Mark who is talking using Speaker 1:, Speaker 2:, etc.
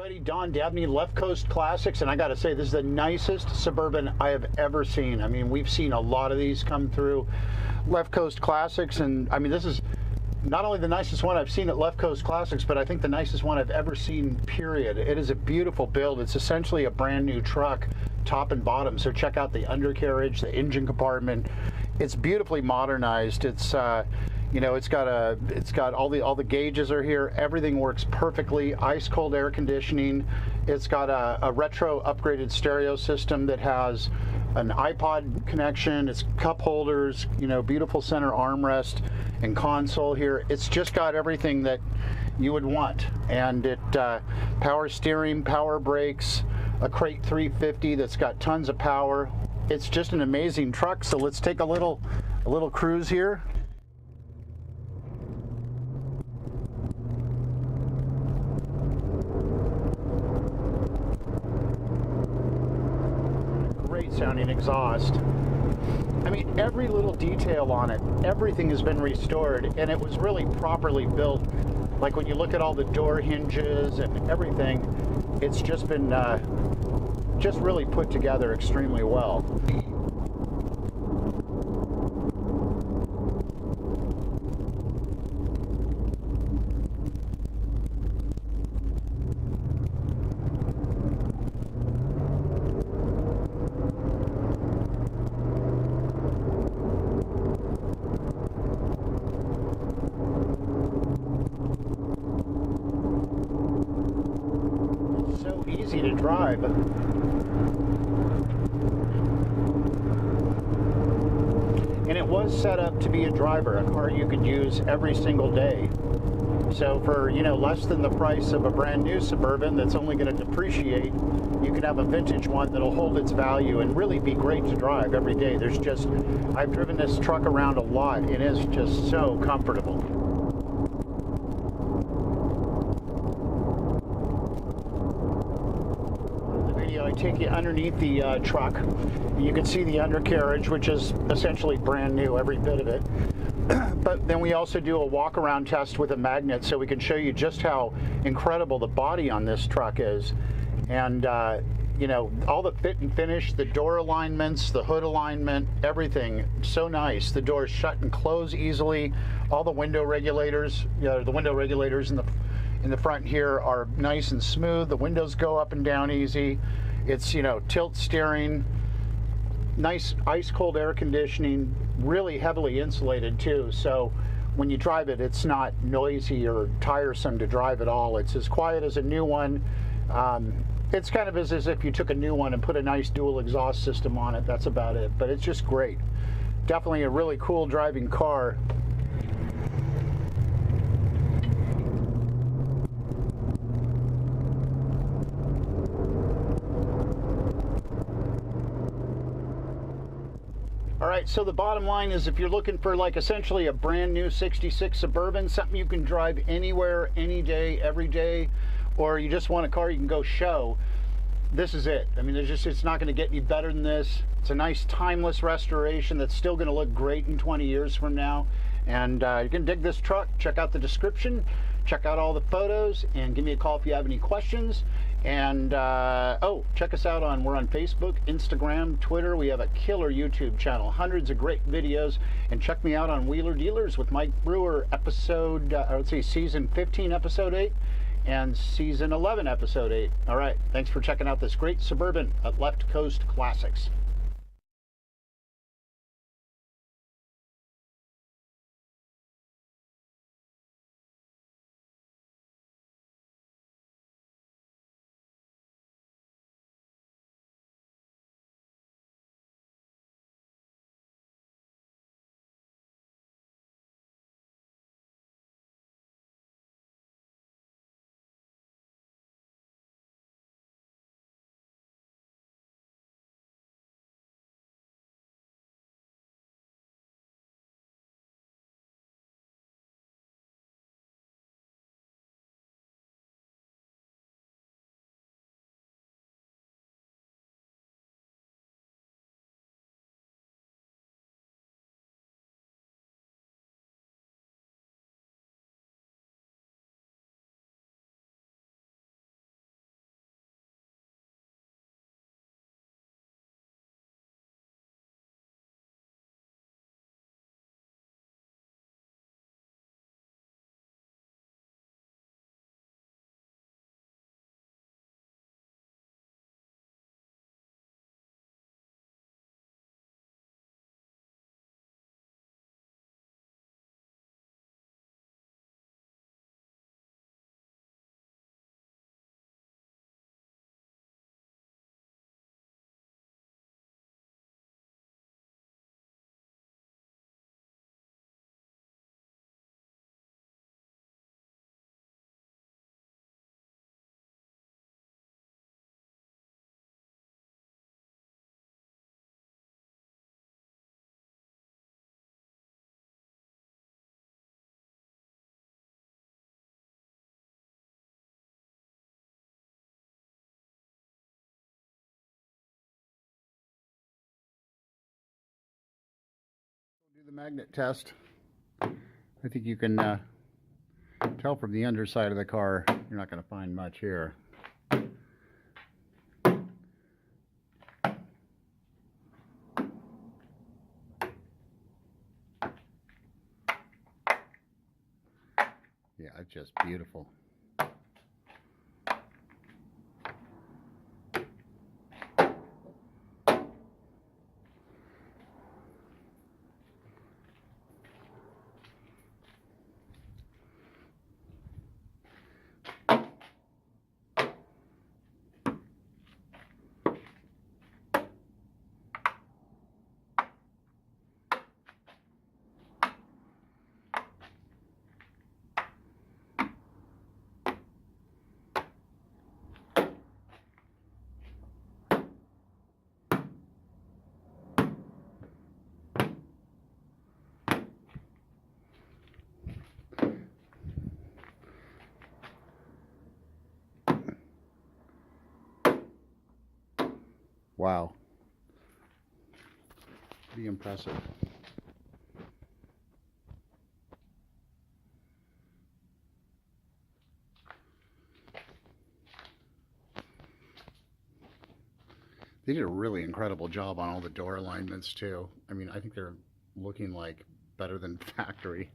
Speaker 1: everybody, Don Dabney, Left Coast Classics, and I gotta say, this is the nicest Suburban I have ever seen. I mean, we've seen a lot of these come through Left Coast Classics, and I mean, this is not only the nicest one I've seen at Left Coast Classics, but I think the nicest one I've ever seen, period. It is a beautiful build. It's essentially a brand new truck, top and bottom, so check out the undercarriage, the engine compartment. It's beautifully modernized. It's you know, it's got all the gauges are here. Everything works perfectly. Ice cold air conditioning. It's got a retro upgraded stereo system that has an iPod connection. It's cup holders. You know, beautiful center armrest and console here. It's just got everything that you would want, and it power steering, power brakes, a crate 350 that's got tons of power. It's just an amazing truck. So let's take a little cruise here. Great sounding exhaust. I mean, every little detail on it, everything has been restored, and it was really properly built. Like when you look at all the door hinges and everything, it's just been just really put together extremely well. So easy to drive. And it was set up to be a driver, a car you could use every single day. So for, you know, less than the price of a brand new Suburban that's only going to depreciate, you can have a vintage one that'll hold its value and really be great to drive every day. I've driven this truck around a lot. It is just so comfortable. I take you underneath the truck. You can see the undercarriage, which is essentially brand new, every bit of it. But then we also do a walk-around test with a magnet, so we can show you just how incredible the body on this truck is. And you know, all the fit and finish, the door alignments, the hood alignment, everything, so nice. The doors shut and close easily. All the window regulators, the window regulators in the front here are nice and smooth. The windows go up and down easy. It's, you know, tilt steering, nice ice cold air conditioning, really heavily insulated too. So when you drive it, it's not noisy or tiresome to drive at all. It's as quiet as a new one. It's kind of as if you took a new one and put a nice dual exhaust system on it. That's about it. But it's just great. Definitely a really cool driving car. All right, so the bottom line is, if you're looking for like essentially a brand new 66 Suburban, something you can drive anywhere, any day, every day, or you just want a car you can go show, this is it. I mean, it's not going to get any better than this. It's a nice timeless restoration that's still going to look great in 20 years from now. And you can dig this truck. Check out the description, check out all the photos, and give me a call if you have any questions. And oh, check us out we're on Facebook, Instagram, Twitter. We have a killer YouTube channel, hundreds of great videos. And check me out on Wheeler Dealers with Mike Brewer, season 15, episode 8, and season 11, episode 8. All right, thanks for checking out this great Suburban at Left Coast Classics. The magnet test. I think you can tell from the underside of the car, you're not going to find much here. Yeah, it's just beautiful. Wow. Pretty impressive. They did a really incredible job on all the door alignments too. I mean, I think they're looking like better than factory.